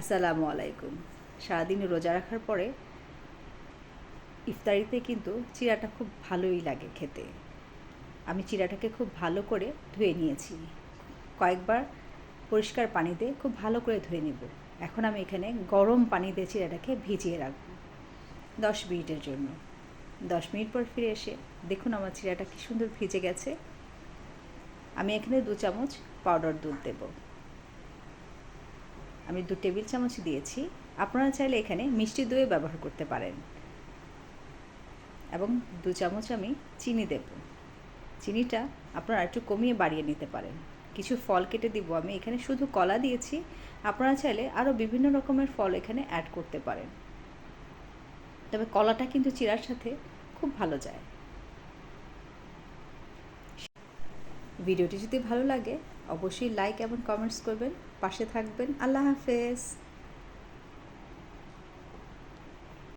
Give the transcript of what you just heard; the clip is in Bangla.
আসসালামু আলাইকুম। সারাদিন রোজা রাখার পরে ইফতারিতে কিন্তু চিড়াটা খুব ভালোই লাগে খেতে। আমি চিড়াটাকে খুব ভালো করে ধুয়ে নিয়েছি। কয়েকবার পরিষ্কার পানিতে খুব ভালো করে ধুয়ে নেব। এখন আমি এখানে গরম পানি দিয়ে চিড়াটাকে ভিজিয়ে রাখব 10 মিনিটের জন্য। 10 মিনিট পর ফিরে এসে দেখুন আমার চিড়াটা কী সুন্দর ভিজে গেছে। আমি এখানে 2 চামচ পাউডার দুধ দেব। আমি 2 টেবিল চামচ দিয়েছি। আপনারা চাইলে এখানে মিষ্টি দইও ব্যবহার করতে পারেন। এবং 2 চামচ আমি চিনি দেব। চিনিটা আপনারা একটু কমিয়ে বাড়িয়ে নিতে পারেন। কিছু ফল কেটে দিব, আমি এখানে শুধু কলা দিয়েছি। আপনারা চাইলে আরও বিভিন্ন রকমের ফল এখানে অ্যাড করতে পারেন, তবে কলাটা কিন্তু চিড়ার সাথে খুব ভালো যায়। ভিডিওটি যদি ভালো লাগে অবশ্যই লাইক এবং কমেন্টস করবেন, পাশে থাকবেন। আল্লাহ হাফেজ।